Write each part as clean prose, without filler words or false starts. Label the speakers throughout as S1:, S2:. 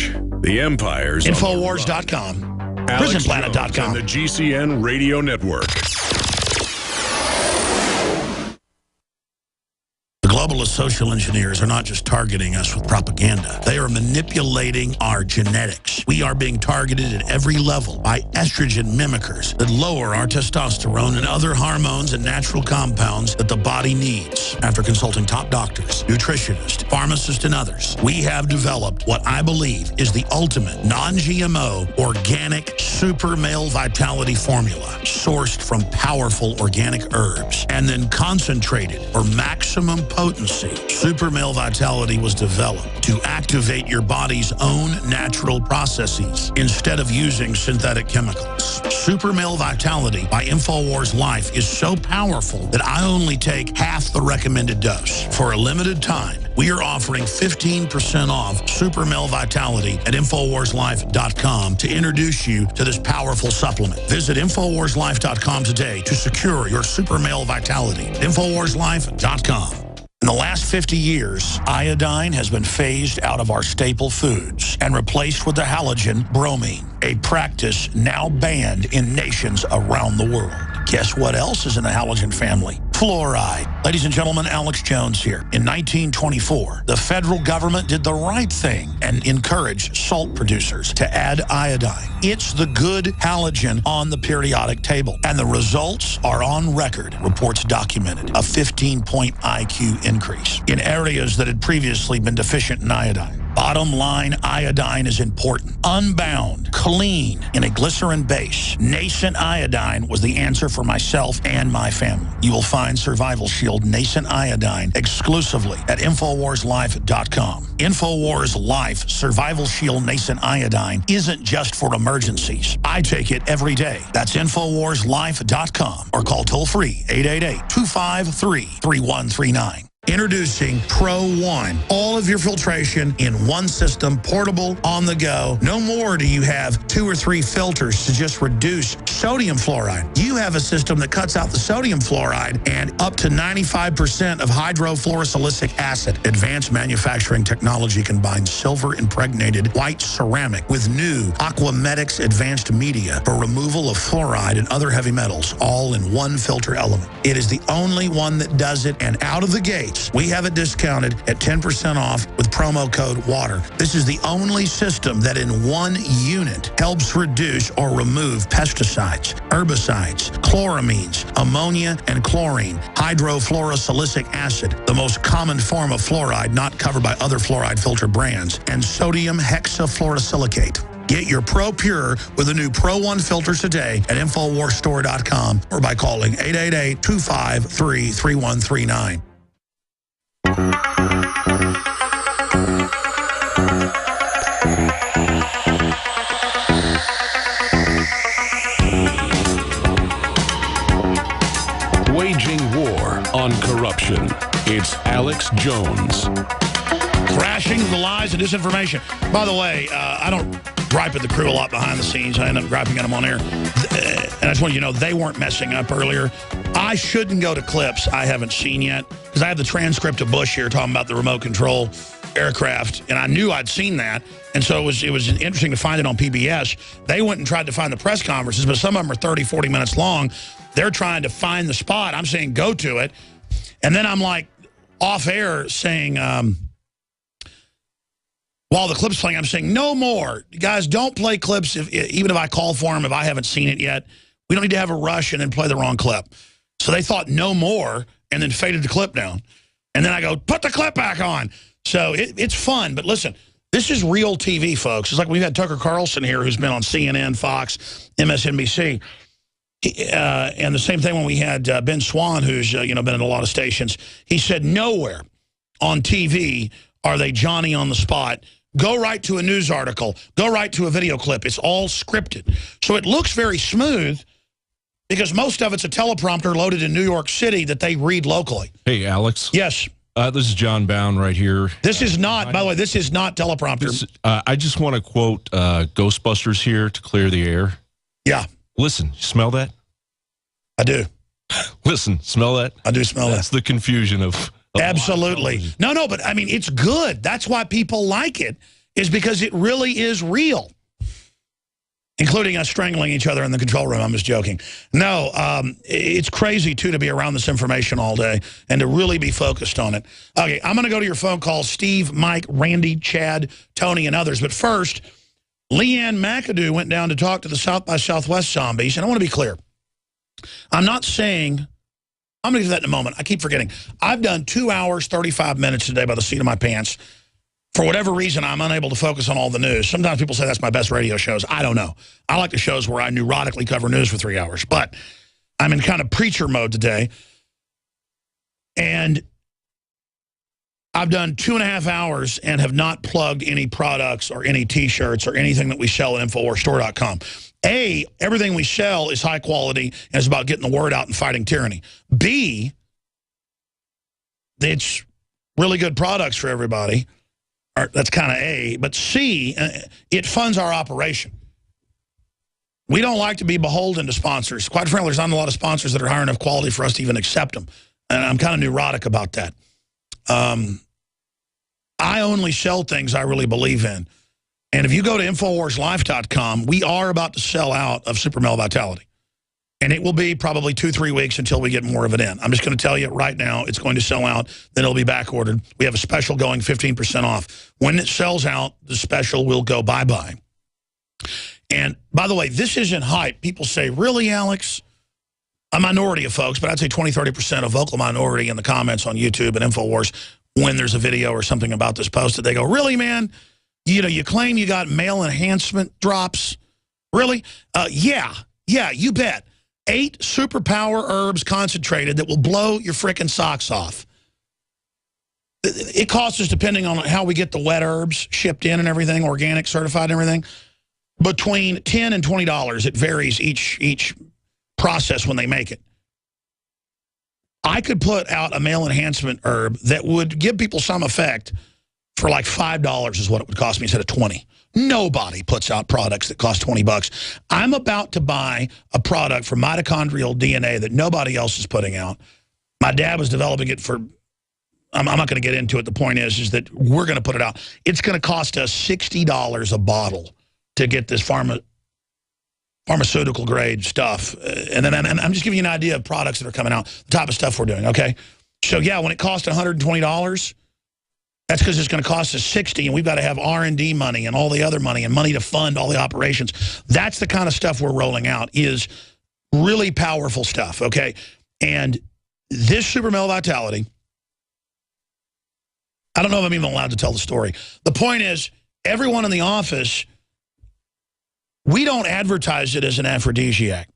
S1: reach. The empires.
S2: Infowars.com. PrisonPlanet.com.
S1: And the GCN Radio Network.
S2: The globalist social engineers are not just targeting us with propaganda. They are manipulating our genetics. We are being targeted at every level by estrogen mimickers that lower our testosterone and other hormones and natural compounds that the body needs. After consulting top doctors, nutritionists, pharmacists, and others, we have developed what I believe is the ultimate non-GMO organic super male vitality formula sourced from powerful organic herbs and then concentrated for maximum potency. Super male vitality was developed to activate your body's own natural processes instead of using synthetic chemicals. Super male vitality by InfoWars Life is so powerful that I only take half the recommended dose. For a limited time, we are offering 15% off Super Male Vitality at InfoWarsLife.com to introduce you to this powerful supplement. Visit InfoWarsLife.com today to secure your Super Male Vitality. InfoWarsLife.com. In the last 50 years, iodine has been phased out of our staple foods and replaced with the halogen bromine, a practice now banned in nations around the world. Guess what else is in the halogen family? Fluoride. Ladies and gentlemen, Alex Jones here. In 1924, the federal government did the right thing and encouraged salt producers to add iodine. It's the good halogen on the periodic table. And the results are on record. Reports documented a 15-point IQ increase in areas that had previously been deficient in iodine. Bottom line, iodine is important. Unbound, clean, in a glycerin base. Nascent iodine was the answer for myself and my family. You will find Survival Shield Nascent Iodine exclusively at InfoWarsLife.com. InfoWars Life Survival Shield Nascent Iodine isn't just for emergencies. I take it every day. That's InfoWarsLife.com or call toll-free 888-253-3139. Introducing Pro One. All of your filtration in one system, portable, on the go. No more do you have 2 or 3 filters to just reduce sodium fluoride. You have a system that cuts out the sodium fluoride and up to 95% of hydrofluorosilicic acid. Advanced manufacturing technology combines silver-impregnated white ceramic with new Aquamedics advanced media for removal of fluoride and other heavy metals, all in one filter element. It is the only one that does it, and out of the gate, we have it discounted at 10% off with promo code WATER. This is the only system that in one unit helps reduce or remove pesticides, herbicides, chloramines, ammonia, and chlorine, hydrofluorosilicic acid, the most common form of fluoride not covered by other fluoride filter brands, and sodium hexafluorosilicate. Get your Pro Pure with the new Pro One filters today at InfoWarsStore.com or by calling 888-253-3139.
S1: Waging war on corruption. It's Alex Jones.
S2: Crashing the lies and disinformation. By the way, I don't gripe at the crew a lot behind the scenes. I end up griping at them on air. And I just want you to know they weren't messing up earlier. I shouldn't go to clips I haven't seen yet because I have the transcript of Bush here talking about the remote control aircraft, and I knew I'd seen that. And so it was interesting to find it on PBS. They went and tried to find the press conferences, but some of them are 30, 40 minutes long. They're trying to find the spot. I'm saying go to it. And then I'm like off air saying, while the clip's playing, I'm saying, no more. You guys, don't play clips, even if I call for them, if I haven't seen it yet. We don't need to have a rush and then play the wrong clip. So they thought no more and then faded the clip down. And then I go, put the clip back on. So it's fun. But listen, this is real TV, folks. It's like we've had Tucker Carlson here, who's been on CNN, Fox, MSNBC. And the same thing when we had Ben Swan, who's been in a lot of stations. He said nowhere on TV are they Johnny on the spot. Go right to a news article. Go right to a video clip. It's all scripted. So it looks very smooth because most of it's a teleprompter loaded in New York City that they read locally.
S3: Hey, Alex.
S2: Yes.
S3: This is John Bound right here.
S2: This is not, by the way, this is not teleprompter.
S3: I just want to quote Ghostbusters here to clear the air.
S2: Yeah.
S3: Listen, you smell that?
S2: I do.
S3: Listen, smell that?
S2: I do smell that.
S3: That's the confusion of
S2: absolutely. No, but I mean, it's good. That's why people like it. is because it really is real. Including us strangling each other in the control room. I'm just joking. No, it's crazy, too, to be around this information all day and to really be focused on it. Okay, I'm going to go to your phone calls, Steve, Mike, Randy, Chad, Tony, and others. But first, Leanne McAdoo went down to talk to the South by Southwest zombies. And I want to be clear. I'm not saying... I'm going to get to that in a moment. I keep forgetting. I've done 2 hours, 35 minutes today by the seat of my pants. For whatever reason, I'm unable to focus on all the news. Sometimes people say that's my best radio shows. I don't know. I like the shows where I neurotically cover news for 3 hours. But I'm in kind of preacher mode today. And I've done 2.5 hours and have not plugged any products or any T-shirts or anything that we sell at InfoWarsStore.com. A, everything we sell is high quality and is about getting the word out and fighting tyranny. B, it's really good products for everybody. That's kind of A. But C, it funds our operation. We don't like to be beholden to sponsors. Quite frankly, there's not a lot of sponsors that are high enough quality for us to even accept them. And I'm kind of neurotic about that. I only sell things I really believe in. And if you go to InfoWarsLife.com, we are about to sell out of Super Male Vitality. And it will be probably 2-3 weeks until we get more of it in. I'm just going to tell you right now, it's going to sell out. Then it'll be back ordered. We have a special going 15% off. When it sells out, the special will go bye-bye. And by the way, this isn't hype. People say, really, Alex? A minority of folks, but I'd say 20-30% of vocal minority in the comments on YouTube and InfoWars when there's a video or something about this posted. They go, really, man? You know, you claim you got male enhancement drops? Really? Yeah, you bet. 8 superpower herbs concentrated that will blow your frickin' socks off. It costs us, depending on how we get the wet herbs shipped in and everything, organic, certified and everything, between $10 and $20. It varies each process when they make it. I could put out a male enhancement herb that would give people some effect for like $5 is what it would cost me instead of $20. Nobody puts out products that cost $20. I'm about to buy a product for mitochondrial DNA that nobody else is putting out. My dad was developing it for, I'm not going to get into it. The point is that we're going to put it out. It's going to cost us $60 a bottle to get this pharmaceutical grade stuff. And I'm just giving you an idea of products that are coming out, the type of stuff we're doing, okay? So, yeah, when it costs $120, that's because it's going to cost us $60, and we've got to have R&D money and all the other money and money to fund all the operations. That's the kind of stuff we're rolling out, is really powerful stuff, okay? And this Super Male Vitality, I don't know if I'm even allowed to tell the story. The point is, everyone in the office, we don't advertise it as an aphrodisiac.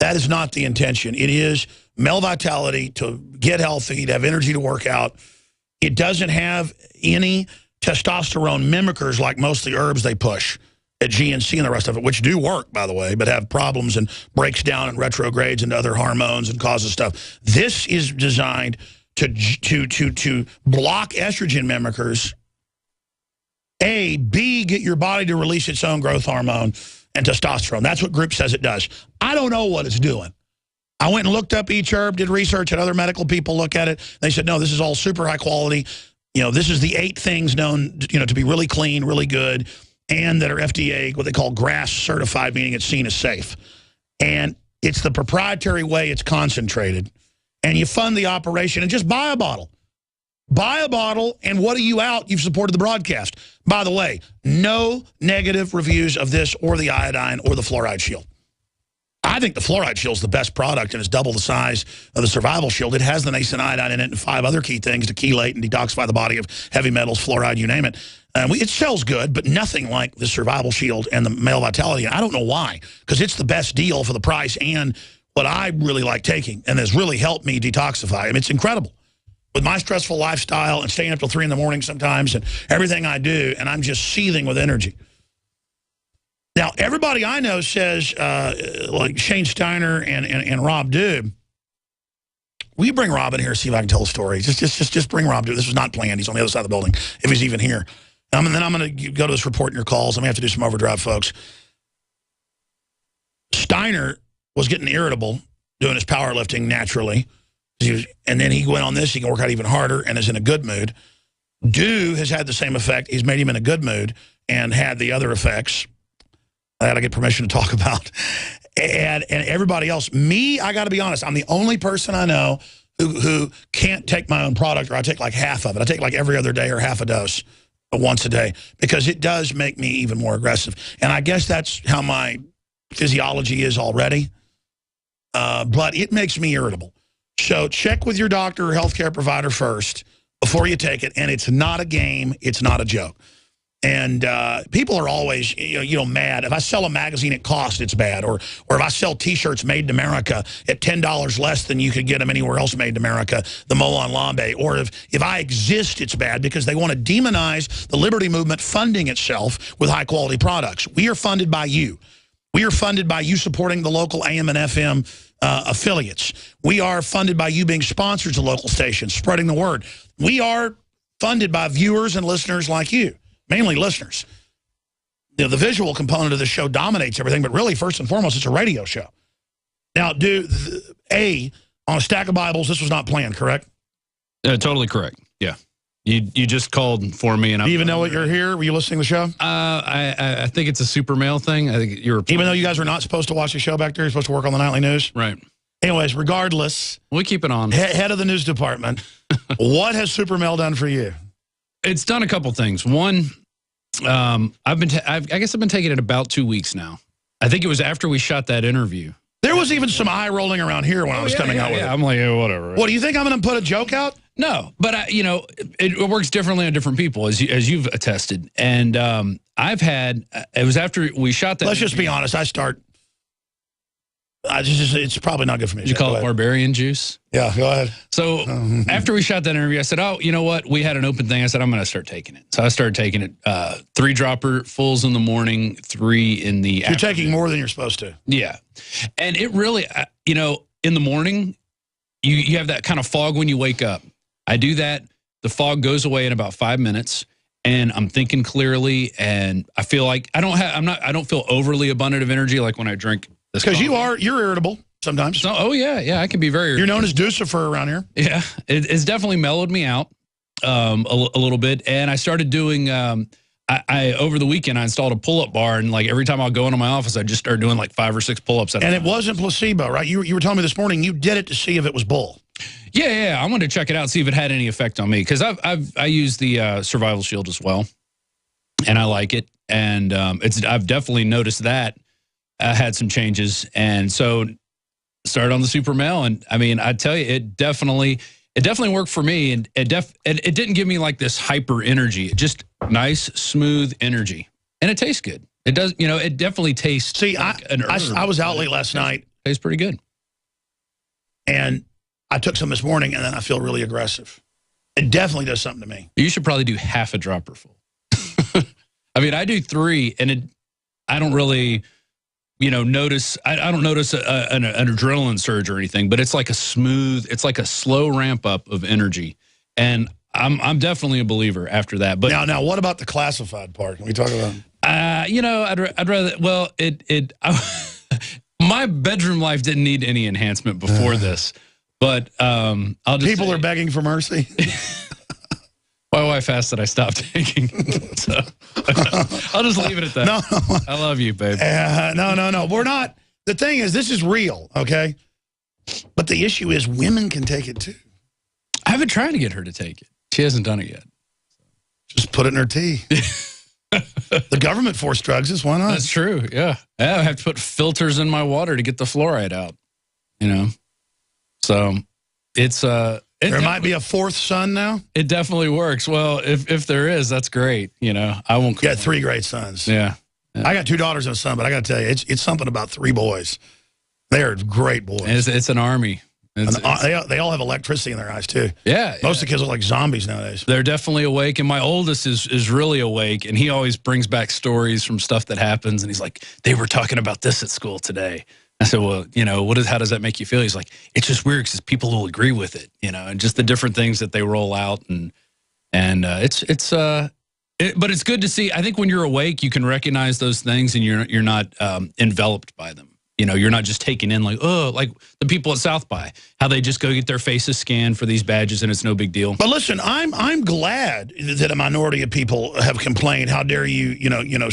S2: That is not the intention. It is male vitality, to get healthy, to have energy to work out. It doesn't have any testosterone mimickers like most of the herbs they push at GNC and the rest of it, which do work, by the way, but have problems and breaks down and retrogrades into other hormones and causes stuff. This is designed to block estrogen mimickers, A, B, get your body to release its own growth hormone and testosterone. That's what Group says it does. I don't know what it's doing. I went and looked up each herb, did research, had other medical people look at it. They said, no, this is all super high quality. You know, this is the 8 things known, to be really clean, really good, and that are FDA, what they call GRAS certified, meaning it's seen as safe. And it's the proprietary way it's concentrated. And you fund the operation and just buy a bottle. Buy a bottle, and what are you out? You've supported the broadcast. By the way, no negative reviews of this or the iodine or the fluoride shield. I think the fluoride shield is the best product, and it's double the size of the survival shield. It has the nascent iodine in it and 5 other key things to chelate and detoxify the body of heavy metals, fluoride, you name it. It sells good, but nothing like the survival shield and the male vitality. And I don't know why, because it's the best deal for the price and what I really like taking, and has really helped me detoxify. I mean, it's incredible. With my stressful lifestyle and staying up till 3 in the morning sometimes and everything I do, and I'm just seething with energy. Now, everybody I know says, like Shane Steiner and Rob Dube, will you bring Rob in here and see if I can tell a story? Just bring Rob Dube. This was not planned. He's on the other side of the building, if he's even here. And then I'm going to go to this report in your calls. I'm going to have to do some overdrive, folks. Steiner was getting irritable doing his powerlifting naturally. And then he went on this. He can work out even harder and is in a good mood. Dew has had the same effect. He's made him in a good mood and had the other effects that I get permission to talk about. And everybody else, me, I got to be honest, I'm the only person I know who can't take my own product, or I take like half of it. I take like every other day or half a dose once a day, because it does make me even more aggressive. And I guess that's how my physiology is already. But it makes me irritable. So check with your doctor or healthcare provider first before you take it. And it's not a game. It's not a joke. And people are always, mad. If I sell a magazine at cost, it's bad. Or if I sell T-shirts made in America at $10 less than you could get them anywhere else made in America, the Molon Lambe. Or if I exist, it's bad, because they want to demonize the liberty movement funding itself with high-quality products. We are funded by you. We are funded by you supporting the local AM and FM affiliates. We are funded by you being sponsors of local stations, spreading the word. We are funded by viewers and listeners like you. Mainly listeners. The visual component of the show dominates everything, but really, first and foremost, it's a radio show. Now, on a stack of Bibles, this was not planned, correct?
S4: Totally correct. Yeah. You just called for me, and
S2: do you even know what you're here? Were you listening to the show?
S4: I think it's a super male thing. I think you're
S2: even though you guys are not supposed to watch the show back there, you're supposed to work on the nightly news.
S4: Right.
S2: Anyways, regardless,
S4: we keep it on.
S2: Head of the news department, what has Super Male done for you?
S4: It's done a couple things. One, I guess I've been taking it about 2 weeks now. I think it was after we shot that interview.
S2: There was even some eye rolling around here when I was coming out with it.
S4: I'm like, yeah, whatever.
S2: What, do you think I'm going to put a joke out?
S4: No, but it works differently on different people, as you've attested. And I've had, it was after we shot that.
S2: Let's just be honest. It's probably not good for me.
S4: You call it barbarian juice?
S2: Yeah, go ahead.
S4: So after we shot that interview, I said, oh, you know what? We had an open thing. I said, I'm going to start taking it. So I started taking it 3 dropper fulls in the morning, 3 in the afternoon.
S2: You're taking more than you're supposed to.
S4: Yeah. And it really, in the morning, you have that kind of fog when you wake up. I do that. The fog goes away in about 5 minutes, and I'm thinking clearly, and I feel like I don't feel overly abundant of energy like when I drink.
S2: Because you're irritable sometimes.
S4: So, oh, yeah, I can be very irritable.
S2: You're known as Lucifer around here.
S4: Yeah, it's definitely mellowed me out a little bit. And I started doing, over the weekend, I installed a pull-up bar, and like every time I'll go into my office, I just start doing like 5 or 6 pull-ups.
S2: And it wasn't placebo, right? You were telling me this morning you did it to see if it was bull.
S4: Yeah, I wanted to check it out, see if it had any effect on me. Because I use the Survival Shield as well, and I like it. And I've definitely noticed that. I had some changes, and so started on the Super Male, and I mean, I tell you, it definitely worked for me, and it didn't give me like this hyper energy. It just nice, smooth energy, and it tastes good. It does, it definitely tastes.
S2: See,
S4: like an herb.
S2: I was out late last night.
S4: Tastes pretty good,
S2: and I took some this morning, and then I feel really aggressive. It definitely does something to me.
S4: You should probably do half a dropper full. I mean, I do 3, and I don't really. Notice I don't notice an adrenaline surge or anything, but it's like it's like a slow ramp up of energy, and I'm definitely a believer after that. But
S2: now, what about the classified part? Can we talk about?
S4: I'd rather. Well, my bedroom life didn't need any enhancement before this, but I'll just
S2: people are begging for mercy.
S4: My wife asked that I stop taking, so I'll just leave it at that.
S2: No.
S4: I love you, babe.
S2: No. We're not. The thing is, this is real, okay? But the issue is women can take it, too.
S4: I've been trying to get her to take it. She hasn't done it yet.
S2: Just put it in her tea. The government forced drugs is why not?
S4: That's true, yeah. I have to put filters in my water to get the fluoride out, So it's...
S2: There might be a 4th son now?
S4: It definitely works. Well, if there is, that's great. I won't...
S2: You got 3 great sons.
S4: Yeah.
S2: I got 2 daughters and a son, but I got to tell you, it's something about 3 boys. They are great boys.
S4: It's an army.
S2: They all have electricity in their eyes, too.
S4: Yeah.
S2: Most of the kids look like zombies nowadays.
S4: They're definitely awake, and my oldest is really awake, and he always brings back stories from stuff that happens, and he's like, they were talking about this at school today. I said, well, how does that make you feel? He's like, it's just weird because people will agree with it, and just the different things that they roll out, but it's good to see. I think when you're awake, you can recognize those things, and you're not enveloped by them. You know, you're not just taking in like, oh, like the people at South by, how they just go get their faces scanned for these badges and it's no big deal.
S2: But listen, I'm glad that a minority of people have complained. How dare you, you know,